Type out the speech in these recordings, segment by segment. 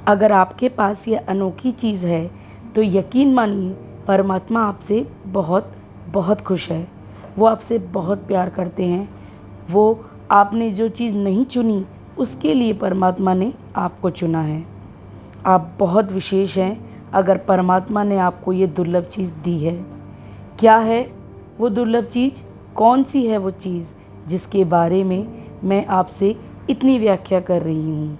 अगर आपके पास ये अनोखी चीज़ है तो यकीन मानिए परमात्मा आपसे बहुत बहुत खुश है। वो आपसे बहुत प्यार करते हैं। वो आपने जो चीज़ नहीं चुनी उसके लिए परमात्मा ने आपको चुना है। आप बहुत विशेष हैं अगर परमात्मा ने आपको ये दुर्लभ चीज़ दी है। क्या है वो दुर्लभ चीज़? कौन सी है वो चीज़ जिसके बारे में मैं आपसे इतनी व्याख्या कर रही हूँ?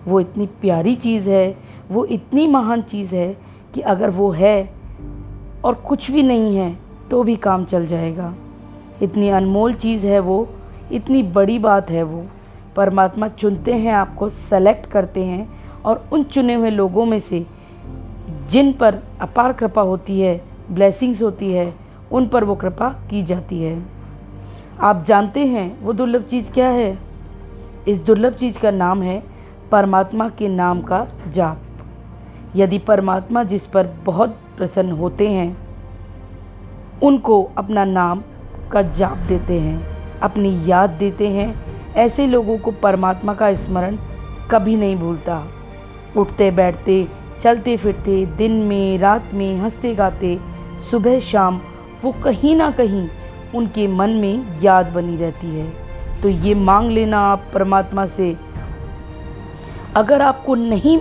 वो इतनी प्यारी चीज़ है, वो इतनी महान चीज़ है कि अगर वो है और कुछ भी नहीं है तो भी काम चल जाएगा। इतनी अनमोल चीज़ है वो, इतनी बड़ी बात है वो। परमात्मा चुनते हैं, आपको सेलेक्ट करते हैं और उन चुने हुए लोगों में से जिन पर अपार कृपा होती है, ब्लेसिंग्स होती है, उन पर वो कृपा की जाती है। आप जानते हैं वो दुर्लभ चीज़ क्या है? इस दुर्लभ चीज़ का नाम है परमात्मा के नाम का जाप। यदि परमात्मा जिस पर बहुत प्रसन्न होते हैं उनको अपना नाम का जाप देते हैं, अपनी याद देते हैं, ऐसे लोगों को परमात्मा का स्मरण कभी नहीं भूलता। उठते बैठते, चलते फिरते, दिन में रात में, हंसते गाते, सुबह शाम वो कहीं ना कहीं उनके मन में याद बनी रहती है। तो ये मांग लेना आप परमात्मा से। अगर आपको नहीं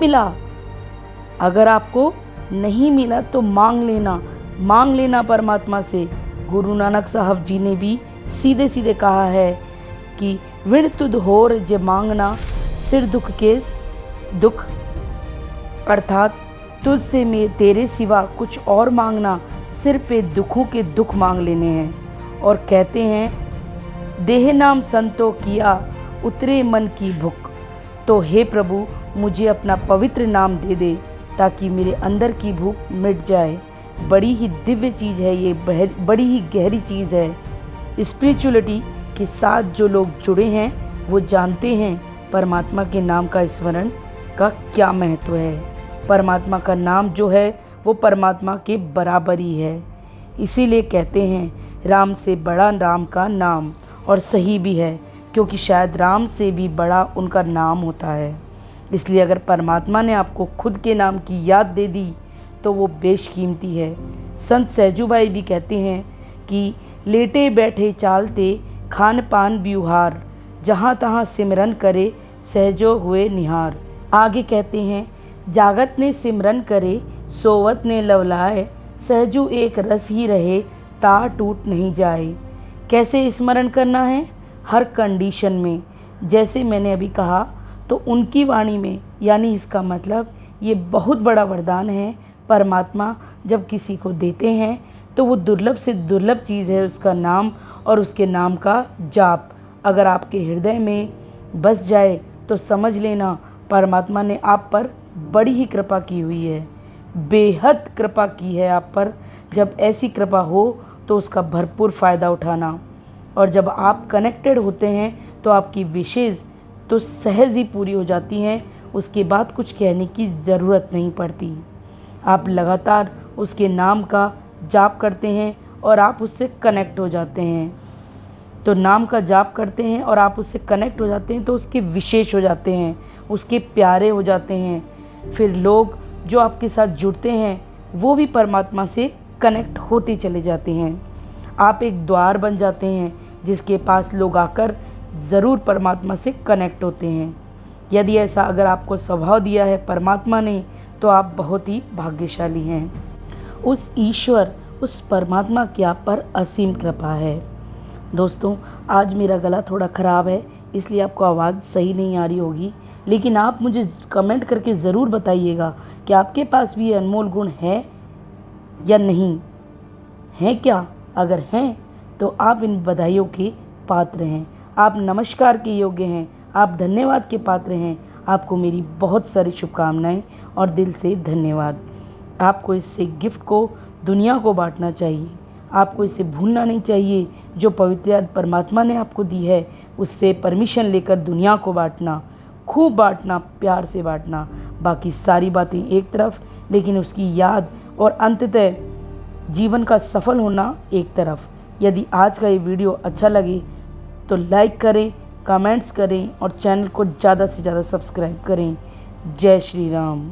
मिला तो मांग लेना परमात्मा से। गुरु नानक साहब जी ने भी सीधे सीधे कहा है कि विण तुद होर जे मांगना सिर दुख के दुख, अर्थात तुझसे में तेरे सिवा कुछ और मांगना सिर पे दुखों के दुख मांग लेने हैं। और कहते हैं देह नाम संतो किया उतरे मन की भूख। तो हे प्रभु मुझे अपना पवित्र नाम दे दे ताकि मेरे अंदर की भूख मिट जाए। बड़ी ही दिव्य चीज़ है ये, बड़ी ही गहरी चीज़ है। स्पिरिचुअलिटी के साथ जो लोग जुड़े हैं वो जानते हैं परमात्मा के नाम का स्मरण का क्या महत्व है। परमात्मा का नाम जो है वो परमात्मा के बराबर ही है। इसीलिए कहते हैं राम से बड़ा राम का नाम, और सही भी है क्योंकि शायद राम से भी बड़ा उनका नाम होता है। इसलिए अगर परमात्मा ने आपको खुद के नाम की याद दे दी तो वो बेशकीमती है। संत सहजूबाई भी कहते हैं कि लेटे बैठे चालते खान पान ब्यूहार, जहाँ तहाँ सिमरन करे सहजो हुए निहार। आगे कहते हैं जागत ने सिमरन करे सोवत ने लवलाए, सहजू एक रस ही रहे तार टूट नहीं जाए। कैसे स्मरण करना है? हर कंडीशन में। जैसे मैंने अभी कहा तो उनकी वाणी में, यानी इसका मतलब ये बहुत बड़ा वरदान है। परमात्मा जब किसी को देते हैं तो वो दुर्लभ से दुर्लभ चीज़ है उसका नाम और उसके नाम का जाप। अगर आपके हृदय में बस जाए तो समझ लेना परमात्मा ने आप पर बड़ी ही कृपा की हुई है, बेहद कृपा की है आप पर। जब ऐसी कृपा हो तो उसका भरपूर फ़ायदा उठाना। और जब आप कनेक्टेड होते हैं तो आपकी विशेज़ तो सहज ही पूरी हो जाती हैं, उसके बाद कुछ कहने की ज़रूरत नहीं पड़ती। आप लगातार उसके नाम का जाप करते हैं और आप उससे कनेक्ट हो जाते हैं। तो नाम का जाप करते हैं और आप उससे कनेक्ट हो जाते हैं तो उसके विशेष हो जाते हैं, उसके प्यारे हो जाते हैं। फिर लोग जो आपके साथ जुड़ते हैं वो भी परमात्मा से कनेक्ट होते चले जाते हैं। आप एक द्वार बन जाते हैं जिसके पास लोग आकर ज़रूर परमात्मा से कनेक्ट होते हैं। यदि ऐसा अगर आपको स्वभाव दिया है परमात्मा ने तो आप बहुत ही भाग्यशाली हैं। उस ईश्वर, उस परमात्मा की आप पर असीम कृपा है। दोस्तों, आज मेरा गला थोड़ा ख़राब है इसलिए आपको आवाज़ सही नहीं आ रही होगी, लेकिन आप मुझे कमेंट करके ज़रूर बताइएगा कि आपके पास भी ये अनमोल गुण है या नहीं है। क्या अगर हैं तो आप इन बधाइयों के पात्र हैं, आप नमस्कार के योग्य हैं, आप धन्यवाद के पात्र हैं। आपको मेरी बहुत सारी शुभकामनाएं और दिल से धन्यवाद। आपको इससे गिफ्ट को दुनिया को बांटना चाहिए, आपको इसे भूलना नहीं चाहिए। जो पवित्र याद परमात्मा ने आपको दी है उससे परमिशन लेकर दुनिया को बांटना, खूब बांटना, प्यार से बांटना। बाकी सारी बातें एक तरफ, लेकिन उसकी याद और अंततः जीवन का सफल होना एक तरफ। यदि आज का ये वीडियो अच्छा लगे तो लाइक करें, कमेंट्स करें और चैनल को ज़्यादा से ज़्यादा सब्सक्राइब करें। जय श्री राम।